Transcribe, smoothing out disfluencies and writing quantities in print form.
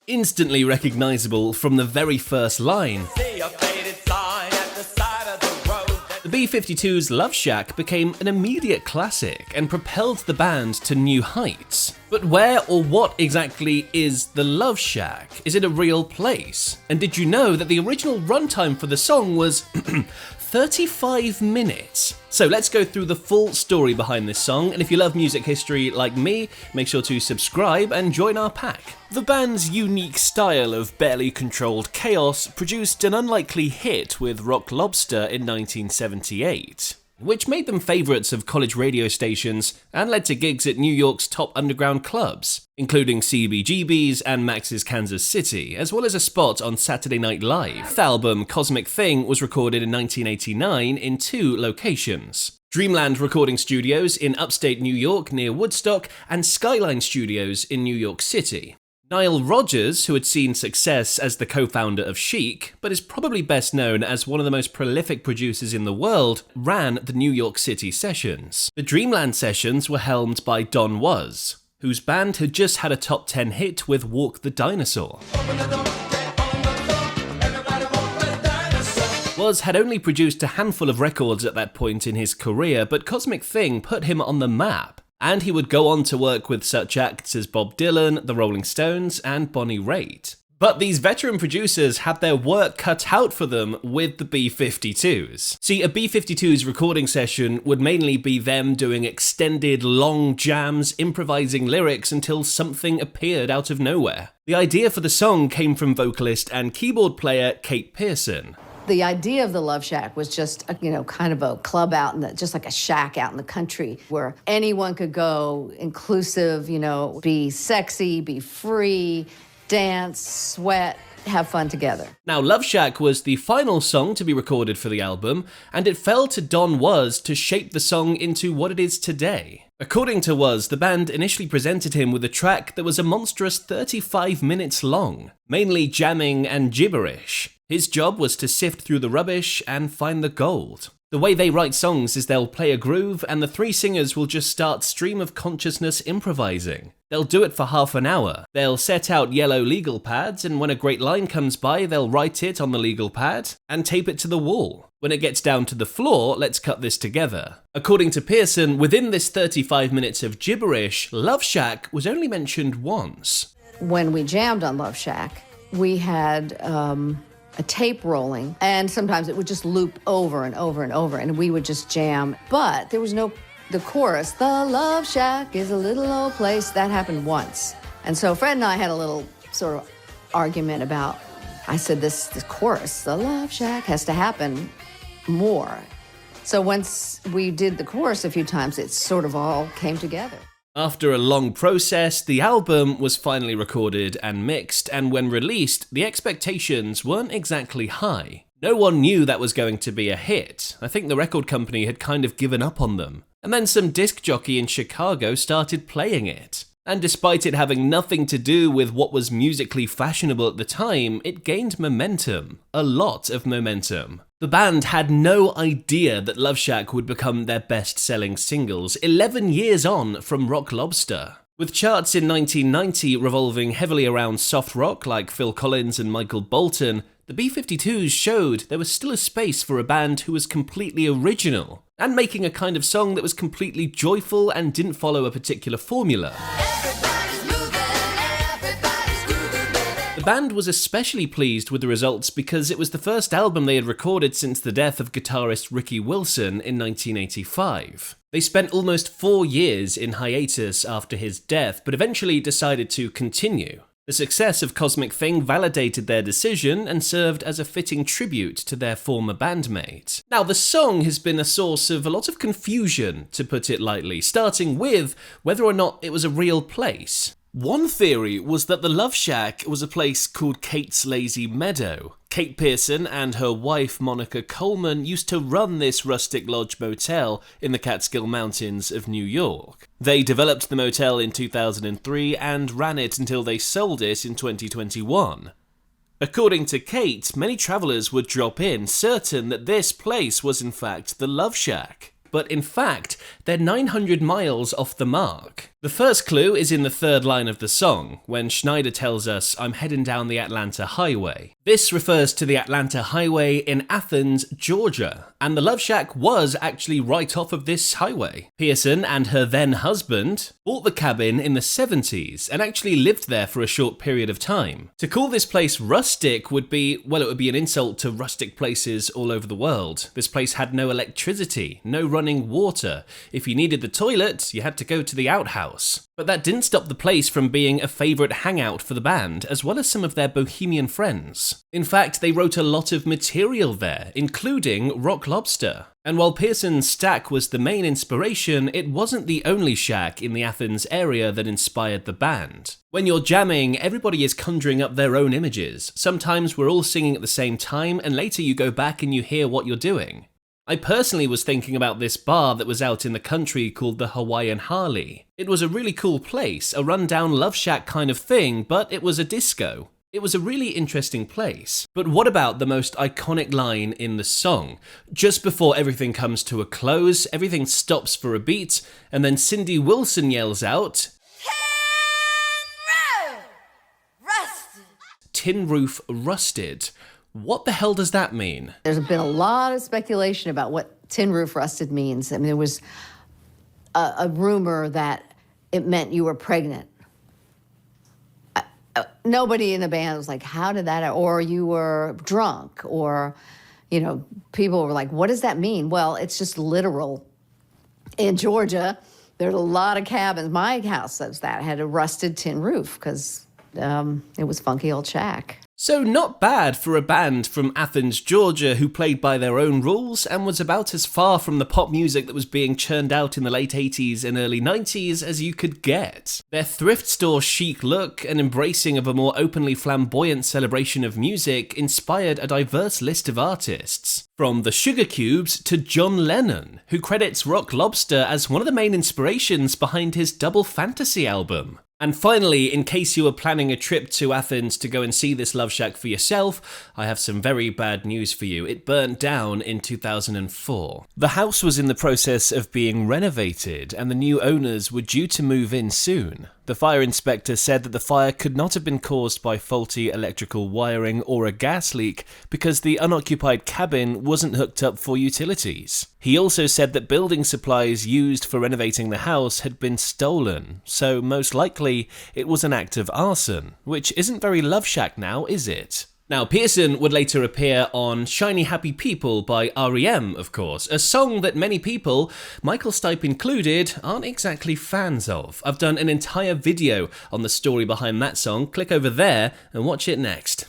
Instantly recognizable from the very first line. The B-52's Love Shack became an immediate classic and propelled the band to new heights. But where or what exactly is the Love Shack? Is it a real place? And did you know that the original runtime for the song was 35 minutes? So let's go through the full story behind this song, and if you love music history like me, make sure to subscribe and join our pack. The band's unique style of barely controlled chaos produced an unlikely hit with Rock Lobster in 1978, which made them favourites of college radio stations and led to gigs at New York's top underground clubs, including CBGB's and Max's Kansas City, as well as a spot on Saturday Night Live. The album Cosmic Thing was recorded in 1989 in 2 locations: Dreamland Recording Studios in upstate New York near Woodstock, and Skyline Studios in New York City. Nile Rodgers, who had seen success as the co-founder of Chic, but is probably best known as one of the most prolific producers in the world, ran the New York City sessions. The Dreamland sessions were helmed by Don Was, whose band had just had a top 10 hit with Walk the Dinosaur. Was had only produced a handful of records at that point in his career, but Cosmic Thing put him on the map, and he would go on to work with such acts as Bob Dylan, the Rolling Stones, and Bonnie Raitt. But these veteran producers had their work cut out for them with the B-52s. See, a B-52s recording session would mainly be them doing extended, long jams, improvising lyrics until something appeared out of nowhere. The idea for the song came from vocalist and keyboard player Katie Pierson. The idea of the Love Shack was just, kind of a club out just like a shack out in the country where anyone could go, inclusive, be sexy, be free, dance, sweat, have fun together. Now, Love Shack was the final song to be recorded for the album, and it fell to Don Was to shape the song into what it is today. According to Was, the band initially presented him with a track that was a monstrous 35 minutes long, mainly jamming and gibberish. His job was to sift through the rubbish and find the gold. The way they write songs is they'll play a groove and the 3 singers will just start stream of consciousness improvising. They'll do it for half an hour. They'll set out yellow legal pads, and when a great line comes by, they'll write it on the legal pad and tape it to the wall. When it gets down to the floor, let's cut this together. According to Pierson, within this 35 minutes of gibberish, Love Shack was only mentioned once. When we jammed on Love Shack, we had a tape rolling, and sometimes it would just loop over and over and over, and we would just jam. But there was the chorus, "The Love Shack is a little old place," that happened once. And so Fred and I had a little sort of argument about, I said, this chorus, "The Love Shack," has to happen more. So once we did the chorus a few times, it sort of all came together. After a long process, the album was finally recorded and mixed, and when released, the expectations weren't exactly high. No one knew that was going to be a hit. I think the record company had kind of given up on them. And then some disc jockey in Chicago started playing it. And despite it having nothing to do with what was musically fashionable at the time, it gained momentum. A lot of momentum. The band had no idea that Love Shack would become their best-selling singles 11 years on from Rock Lobster. With charts in 1990 revolving heavily around soft rock like Phil Collins and Michael Bolton, the B-52s showed there was still a space for a band who was completely original, and making a kind of song that was completely joyful and didn't follow a particular formula. The band was especially pleased with the results because it was the first album they had recorded since the death of guitarist Ricky Wilson in 1985. They spent almost 4 years in hiatus after his death, but eventually decided to continue. The success of Cosmic Thing validated their decision and served as a fitting tribute to their former bandmate. Now, the song has been a source of a lot of confusion, to put it lightly, starting with whether or not it was a real place. One theory was that the Love Shack was a place called Kate's Lazy Meadow. Katie Pierson and her wife Monica Coleman used to run this rustic lodge motel in the Catskill Mountains of New York. They developed the motel in 2003 and ran it until they sold it in 2021. According to Kate, many travellers would drop in certain that this place was in fact the Love Shack. But in fact, they're 900 miles off the mark. The first clue is in the third line of the song, when Schneider tells us, "I'm heading down the Atlanta Highway." This refers to the Atlanta Highway in Athens, Georgia, and the Love Shack was actually right off of this highway. Pierson and her then husband bought the cabin in the 70s and actually lived there for a short period of time. To call this place rustic would be, well, it would be an insult to rustic places all over the world. This place had no electricity, no running water. If you needed the toilet, you had to go to the outhouse. But that didn't stop the place from being a favourite hangout for the band, as well as some of their bohemian friends. In fact, they wrote a lot of material there, including Rock Lobster. And while Pierson's stack was the main inspiration, it wasn't the only shack in the Athens area that inspired the band. When you're jamming, everybody is conjuring up their own images. Sometimes we're all singing at the same time, and later you go back and you hear what you're doing. I personally was thinking about this bar that was out in the country called the Hawaiian Harley. It was a really cool place, a rundown Love Shack kind of thing, but it was a disco. It was a really interesting place. But what about the most iconic line in the song? Just before everything comes to a close, everything stops for a beat, and then Cindy Wilson yells out, "Tin roof rusted." What the hell does that mean? There's been a lot of speculation about what tin roof rusted means. I mean, there was a rumor that it meant you were pregnant. Nobody in the band was like, how did that, or you were drunk, or, people were like, what does that mean? Well, it's just literal. In Georgia, there's a lot of cabins. My house says that, had a rusted tin roof because it was funky old shack. So not bad for a band from Athens, Georgia, who played by their own rules and was about as far from the pop music that was being churned out in the late 80s and early 90s as you could get. Their thrift store chic look and embracing of a more openly flamboyant celebration of music inspired a diverse list of artists. From the Sugar Cubes to John Lennon, who credits Rock Lobster as one of the main inspirations behind his Double Fantasy album. And finally, in case you were planning a trip to Athens to go and see this Love Shack for yourself, I have some very bad news for you. It burnt down in 2004. The house was in the process of being renovated, and the new owners were due to move in soon. The fire inspector said that the fire could not have been caused by faulty electrical wiring or a gas leak because the unoccupied cabin wasn't hooked up for utilities. He also said that building supplies used for renovating the house had been stolen, so most likely it was an act of arson, which isn't very Love Shack now, is it? Now, Pierson would later appear on Shiny Happy People by R.E.M., of course, a song that many people, Michael Stipe included, aren't exactly fans of. I've done an entire video on the story behind that song. Click over there and watch it next.